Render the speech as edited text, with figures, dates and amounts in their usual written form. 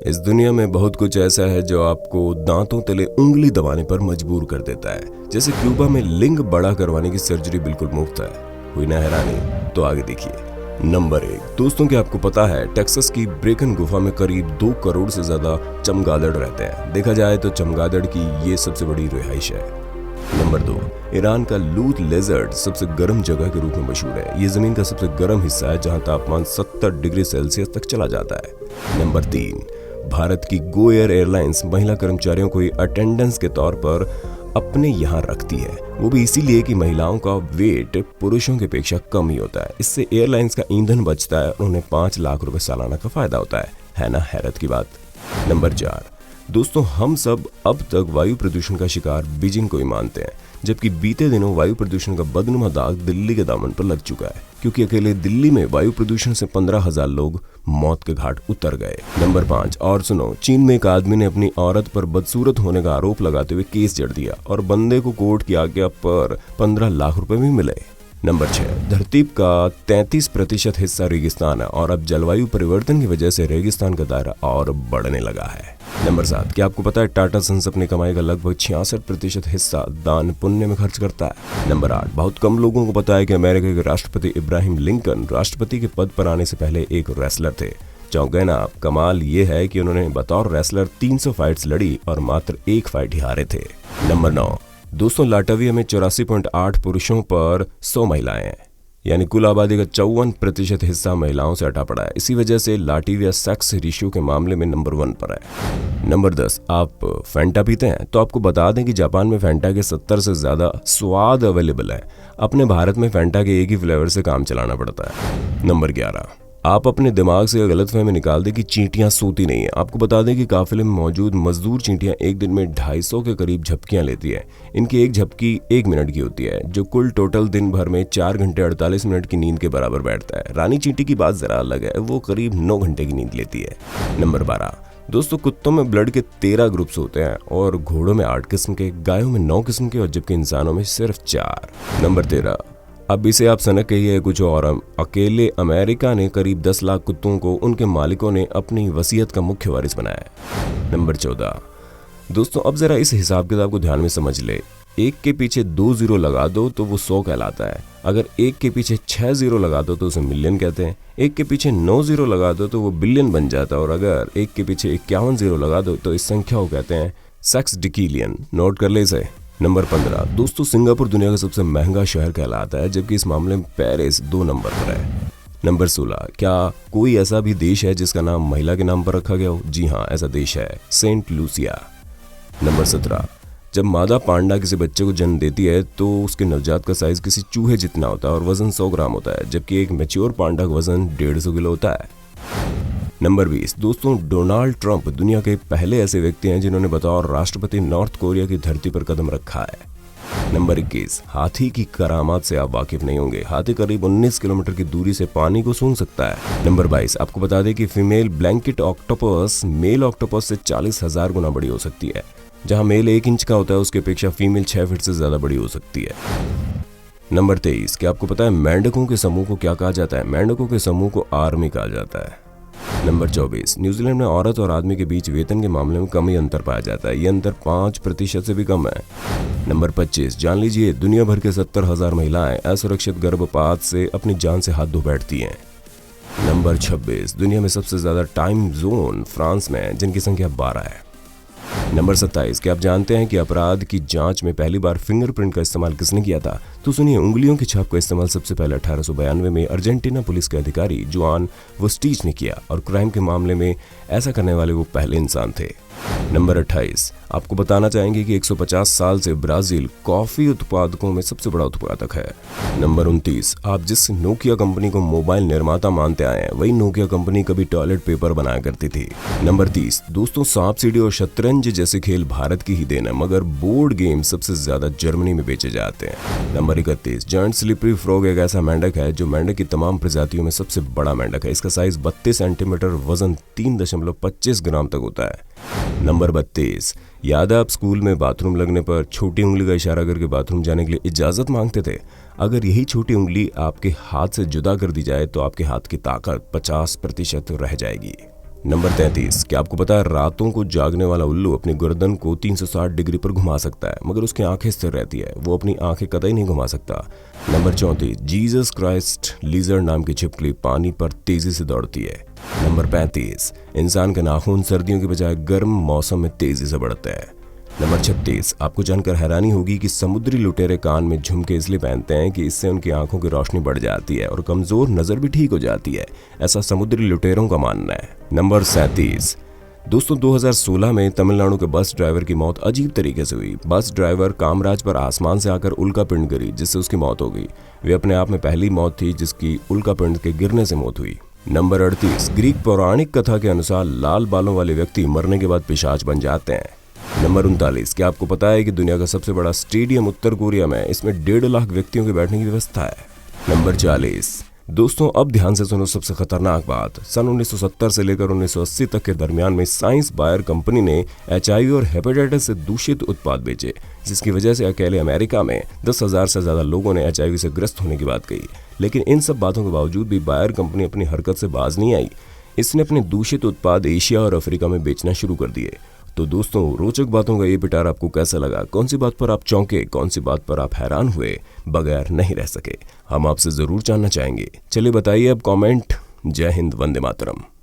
इस दुनिया में बहुत कुछ ऐसा है जो आपको दांतों तले उंगली दबाने पर मजबूर कर देता है। जैसे क्यूबा में लिंग बड़ा करवाने की सर्जरी बिल्कुल मुफ्त है। हुई ना हैरानी? तो आगे देखिए। नंबर 1, दोस्तों क्या आपको पता है टेक्सास की ब्रेकन गुफा में करीब 2 करोड़ से ज्यादा चमगादड़ रहते हैं। देखा जाए तो चमगादड़ की ये सबसे बड़ी रिहाइश है। नंबर 2, ईरान का लूथ लेजर्ड सबसे गर्म जगह के रूप में मशहूर है। ये जमीन का सबसे गर्म हिस्सा है जहां तापमान 70 डिग्री सेल्सियस तक चला जाता है। नंबर 3, भारत की गो एयर एयरलाइंस महिला कर्मचारियों को अटेंडेंस के तौर पर अपने यहाँ रखती है। वो भी इसीलिए कि महिलाओं का वेट पुरुषों की अपेक्षा कम ही होता है। इससे एयरलाइंस का ईंधन बचता है और उन्हें 5 लाख रुपए सालाना का फायदा होता है ना हैरत की बात। नंबर 4, दोस्तों हम सब अब तक वायु प्रदूषण का शिकार बीजिंग को ही मानते हैं, जबकि बीते दिनों वायु प्रदूषण का बदनुमा दाग दिल्ली के दामन पर लग चुका है, क्योंकि अकेले दिल्ली में वायु प्रदूषण से 15,000 लोग मौत के घाट उतर गए। नंबर 5, और सुनो, चीन में एक आदमी ने अपनी औरत पर बदसूरत होने का आरोप लगाते हुए केस जड़ दिया और बंदे को कोर्ट की आज्ञा पर 15 लाख रुपए भी मिले। नंबर 6, धरती का 33% हिस्सा रेगिस्तान है और अब जलवायु परिवर्तन की वजह से रेगिस्तान का दायरा और बढ़ने लगा है। नंबर 7, क्या आपको पता है टाटा सन्स अपनी कमाई का लगभग 66% हिस्सा दान पुण्य में खर्च करता है। नंबर 8, बहुत कम लोगों को पता है कि अमेरिका के राष्ट्रपति इब्राहिम लिंकन राष्ट्रपति के पद पर आने से पहले एक रेसलर थे। चौंक गए ना आप? कमाल ये है कि उन्होंने बतौर रेसलर 300 फाइट्स लड़ी और मात्र 1 फाइट ही हारे थे। नंबर 9, दोस्तों लाटविया में 84.8 पुरुषों पर 100 महिलाएं हैं, यानी कुल आबादी का 54% हिस्सा महिलाओं से अटा पड़ा है। इसी वजह से लाटविया सेक्स रेशियो के मामले में नंबर 1 पर है। नंबर 10, आप फैंटा पीते हैं? तो आपको बता दें कि जापान में फैंटा के 70 से ज्यादा स्वाद अवेलेबल है। अपने भारत में फैंटा के एक ही फ्लेवर से काम चलाना पड़ता है। नंबर 11, आप अपने दिमाग से गलतफहमी निकाल दें कि चींटियां सोती नहीं है। आपको बता दें कि काफिले में मौजूद मजदूर चींटियां एक दिन में 250 के करीब झपकियां लेती है। इनकी एक झपकी 1 मिनट की होती है, जो कुल टोटल दिन भर में 4 घंटे 48 मिनट की नींद के बराबर बैठता है। रानी चींटी की बात जरा अलग है, वो करीब 9 घंटे की नींद लेती है। नंबर 12, दोस्तों कुत्तों में ब्लड के 13 ग्रुप्स होते हैं और घोड़ों में 8 किस्म के, गायों में 9 किस्म के और जबकि इंसानों में सिर्फ 4। नंबर 13, अब इसे आप सनक कहिए है कुछ और, अकेले अमेरिका ने करीब 10 लाख कुत्तों को उनके मालिकों ने अपनी वसीयत का मुख्य वारिस बनाया। नंबर 14, दोस्तों अब जरा इस हिसाब किताब को ध्यान में समझ ले। 1 के पीछे 2 जीरो लगा दो तो वो 100 कहलाता है। अगर 1 के पीछे 6 जीरो लगा दो तो उसे मिलियन कहते हैं। 1 के पीछे 9 जीरो लगा दो तो वो बिलियन बन जाता है और अगर 1 के पीछे 51 जीरो लगा दो तो इस संख्या को कहते हैं सेक्सडिकिलियन। नोट कर ले इसे। नंबर 15, दोस्तों सिंगापुर दुनिया का सबसे महंगा शहर कहलाता है, जबकि इस मामले में पेरिस 2 नंबर पर है। नंबर 16, क्या कोई ऐसा भी देश है जिसका नाम महिला के नाम पर रखा गया हो? जी हाँ, ऐसा देश है, सेंट लूसिया। नंबर 17, जब मादा पांडा किसी बच्चे को जन्म देती है तो उसके नवजात का साइज किसी चूहे जितना होता है और वजन 100 ग्राम होता है, जबकि एक मैच्योर पांडा का वजन 150 किलो होता है। नंबर 20, दोस्तों डोनाल्ड ट्रंप दुनिया के पहले ऐसे व्यक्ति हैं जिन्होंने बतौर राष्ट्रपति नॉर्थ कोरिया की धरती पर कदम रखा है। नंबर 21, हाथी की करामात से आप वाकिफ नहीं होंगे। हाथी करीब 19 किलोमीटर की दूरी से पानी को सूंघ सकता है। नंबर 22, आपको बता दें कि female blanket octopus male octopus से 40,000 गुना बड़ी हो सकती है। जहां मेल 1 इंच का होता है उसकी अपेक्षा फीमेल 6 फीट से ज्यादा बड़ी हो सकती है। नंबर 23, क्या आपको पता है मेंढकों के समूह को क्या कहा जाता है? मेंढकों के समूह को आर्मी कहा जाता है। नंबर 24, न्यूजीलैंड में औरत और आदमी के बीच वेतन के मामले में कम ही अंतर पाया जाता है। ये अंतर 5% से भी कम है। नंबर 25, जान लीजिए दुनिया भर के 70,000 महिलाएं असुरक्षित गर्भपात से अपनी जान से हाथ धो बैठती हैं। नंबर 26, दुनिया में सबसे ज्यादा टाइम जोन फ्रांस में है, जिनकी संख्या 12 है। नंबर 27, क्या आप जानते हैं कि अपराध की जांच में पहली बार फिंगरप्रिंट का इस्तेमाल किसने किया था? तो सुनिए, उंगलियों की छाप का इस्तेमाल सबसे पहले 1892 में अर्जेंटीना पुलिस के अधिकारी जुआन वस्टीज ने किया और क्राइम के मामले में ऐसा करने वाले वो पहले इंसान थे। नंबर 28, आपको बताना चाहेंगे कि 150 साल से ब्राजील कॉफी उत्पादकों में सबसे बड़ा उत्पादक है। नंबर 29, आप जिस नोकिया कंपनी को मोबाइल निर्माता मानते आए हैं वही नोकिया कंपनी कभी टॉयलेट पेपर बनाया करती थी। नंबर 30, दोस्तों सांप सीढ़ी और शतरंज जैसे खेल भारत की ही देन है, मगर बोर्ड गेम सबसे ज्यादा जर्मनी में बेचे जाते हैं। नंबर 31, जॉइंट स्लिपरी फ्रॉग एक ऐसा मेंढक है जो मेंढक की तमाम प्रजातियों में सबसे बड़ा मेंढक है। इसका साइज 32 सेंटीमीटर, वजन 3.25 ग्राम तक होता है। नंबर 32, याद है आप स्कूल में बाथरूम लगने पर छोटी उंगली का इशारा करके बाथरूम जाने के लिए इजाजत मांगते थे? अगर यही छोटी उंगली आपके हाथ से जुदा कर दी जाए तो आपके हाथ की ताकत 50% रह जाएगी। नंबर 33, क्या आपको पता है रातों को जागने वाला उल्लू अपनी गर्दन को 360 डिग्री पर घुमा सकता है, मगर उसकी आंखें स्थिर रहती है, वो अपनी आंखें कतई नहीं घुमा सकता। नंबर 34, जीसस क्राइस्ट लीजर्ड नाम की छिपकली पानी पर तेजी से दौड़ती है। नंबर 35, इंसान के नाखून सर्दियों के बजाय गर्म मौसम में तेजी से बढ़ते हैं। नंबर 36, आपको जानकर हैरानी होगी कि समुद्री लुटेरे कान में झुमके इसलिए पहनते हैं कि इससे उनकी आंखों की रोशनी बढ़ जाती है और कमजोर नजर भी ठीक हो जाती है, ऐसा समुद्री लुटेरों का मानना है। नंबर 37, दोस्तों 2016 में तमिलनाडु के बस ड्राइवर की मौत अजीब तरीके से हुई। बस ड्राइवर कामराज पर आसमान से आकर उल्कापिंड गिरी, जिससे उसकी मौत हो गई। वे अपने आप में पहली मौत थी जिसकी उल्कापिंड के गिरने से मौत हुई। नंबर 38, ग्रीक पौराणिक कथा के अनुसार लाल बालों वाले व्यक्ति मरने के बाद पिशाच बन जाते हैं। नंबर 39, क्या आपको पता है कि दुनिया का सबसे बड़ा स्टेडियम उत्तर कोरिया में, इसमें 1.5 लाख व्यक्तियों के बैठने की व्यवस्था है। नंबर 40, दोस्तों अब ध्यान से सुनो सबसे खतरनाक बात। सन 1970 से लेकर 1980 तक के दरमियान में साइंस बायर कंपनी ने HIV और हेपेटाइटिस से दूषित उत्पाद बेचे, जिसकी वजह से अकेले अमेरिका में 10,000 से ज्यादा लोगों ने HIV से ग्रस्त होने की बात कही। लेकिन इन सब बातों के बावजूद भी बायर कंपनी अपनी हरकत से बाज नहीं आई। इसने अपने दूषित उत्पाद एशिया और अफ्रीका में बेचना शुरू कर दिए। तो दोस्तों रोचक बातों का ये पिटारा आपको कैसा लगा? कौन सी बात पर आप चौंके, कौन सी बात पर आप हैरान हुए, बगैर नहीं रह सके? हम आपसे जरूर जानना चाहेंगे। चलिए बताइए अब कमेंट। जय हिंद, वंदे मातरम।